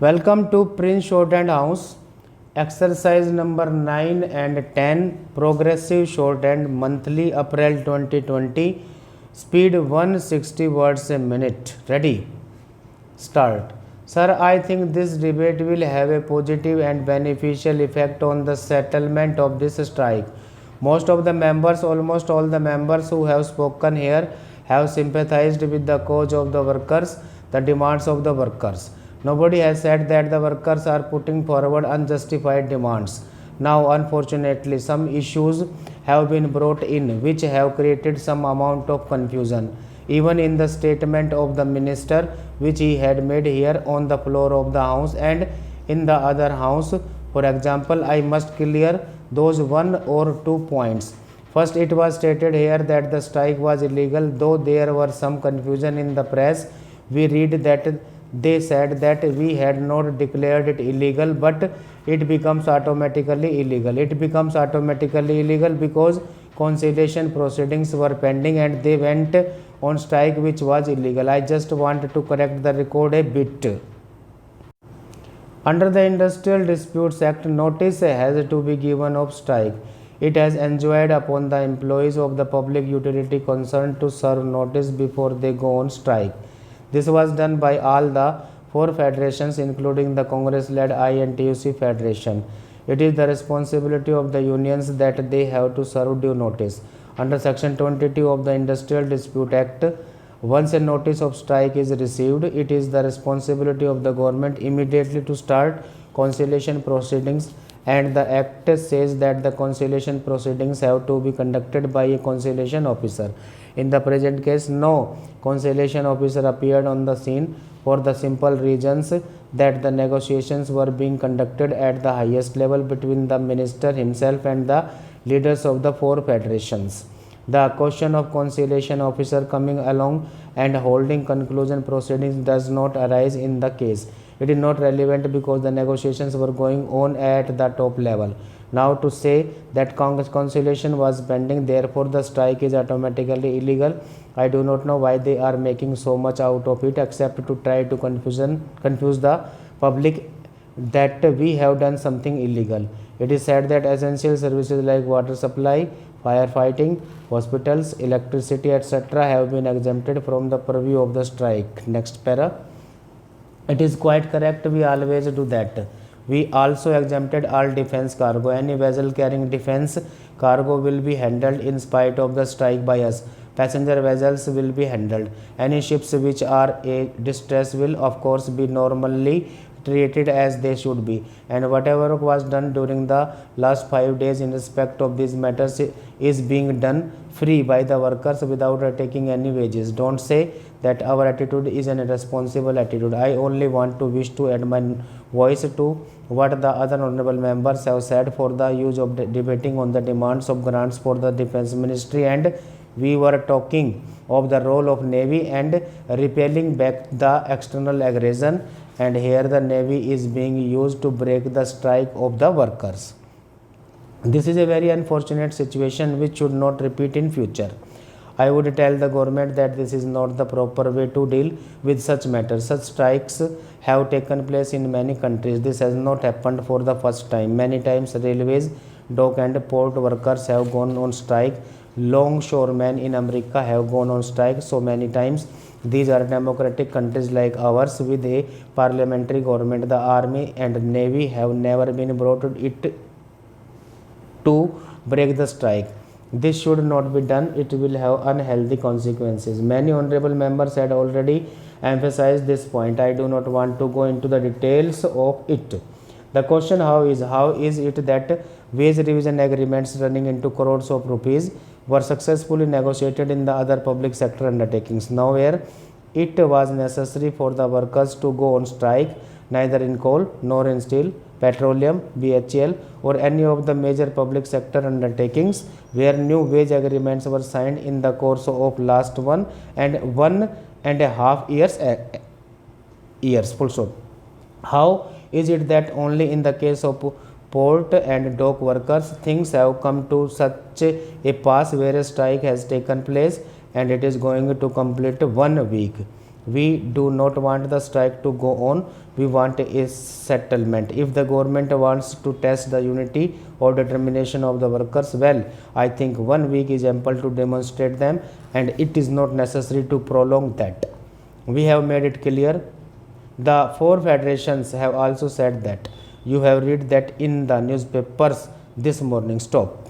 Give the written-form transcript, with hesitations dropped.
Welcome to Prince Shorthand House. Exercise number 9 and 10. Progressive Shorthand Monthly April 2020. Speed 160 words a minute. Ready? Start. Sir, I think this debate will have a positive and beneficial effect on the settlement of this strike. Most of the members, almost all the members who have spoken here, have sympathized with the cause of the workers, the demands of the workers. Nobody has said that the workers are putting forward unjustified demands. Now, unfortunately, some issues have been brought in which have created some amount of confusion. Even in the statement of the minister which he had made here on the floor of the house and in the other house, for example, I must clear those one or two points. First, it was stated here that the strike was illegal, though there were some confusion in the press. We read that they said that we had not declared it illegal, but it becomes automatically illegal. It becomes automatically illegal because conciliation proceedings were pending and they went on strike, which was illegal. I just want to correct the record a bit. Under the Industrial Disputes Act, notice has to be given of strike. It has enjoined upon the employees of the public utility concerned to serve notice before they go on strike. This was done by all the four federations, including the Congress-led INTUC Federation. It is the responsibility of the unions that they have to serve due notice. Under Section 22 of the Industrial Dispute Act, once a notice of strike is received, it is the responsibility of the government immediately to start conciliation proceedings, and the Act says that the conciliation proceedings have to be conducted by a conciliation officer. In the present case, no conciliation officer appeared on the scene for the simple reasons that the negotiations were being conducted at the highest level between the minister himself and the leaders of the four federations. The question of conciliation officer coming along and holding conclusion proceedings does not arise in the case. It is not relevant because the negotiations were going on at the top level. Now, to say that conciliation was pending, therefore the strike is automatically illegal, I do not know why they are making so much out of it except to try to confuse the public that we have done something illegal. It is said that essential services like water supply, firefighting, hospitals, electricity, etc. have been exempted from the purview of the strike. Next para. It is quite correct, we always do that. We also exempted all defense cargo. Any vessel carrying defense cargo will be handled in spite of the strike by us. Passenger vessels will be handled. Any ships which are a distress will of course be normally treated as they should be, and whatever was done during the last 5 days in respect of these matters is being done free by the workers without taking any wages. Don't say that our attitude is an irresponsible attitude. I only want to wish to add my voice to what the other honorable members have said for the use of debating on the demands of grants for the defense ministry, and we were talking of the role of Navy and repelling back the external aggression, and here the Navy is being used to break the strike of the workers. This is a very unfortunate situation which should not repeat in future. I would tell the government that this is not the proper way to deal with such matters. Such strikes have taken place in many countries. This has not happened for the first time. Many times railways, dock and port workers have gone on strike. Longshoremen in America have gone on strike so many times. These are democratic countries like ours with a parliamentary government. The army and navy have never been brought it to break the strike. This should not be done. It will have unhealthy consequences. Many honorable members had already emphasized this point. I do not want to go into the details of it. The question how is it that wage revision agreements running into crores of rupees were successfully negotiated in the other public sector undertakings? Nowhere it was necessary for the workers to go on strike, neither in coal nor in steel, petroleum, BHEL or any of the major public sector undertakings where new wage agreements were signed in the course of last 1.5 years. Full stop. How is it that only in the case of port and dock workers things have come to such a pass where a strike has taken place and it is going to complete 1 week? We do not want the strike to go on. We want a settlement. If the government wants to test the unity or determination of the workers, well, I think 1 week is ample to demonstrate them, and it is not necessary to prolong that. We have made it clear. The four federations have also said that. You have read that in the newspapers this morning. Stop.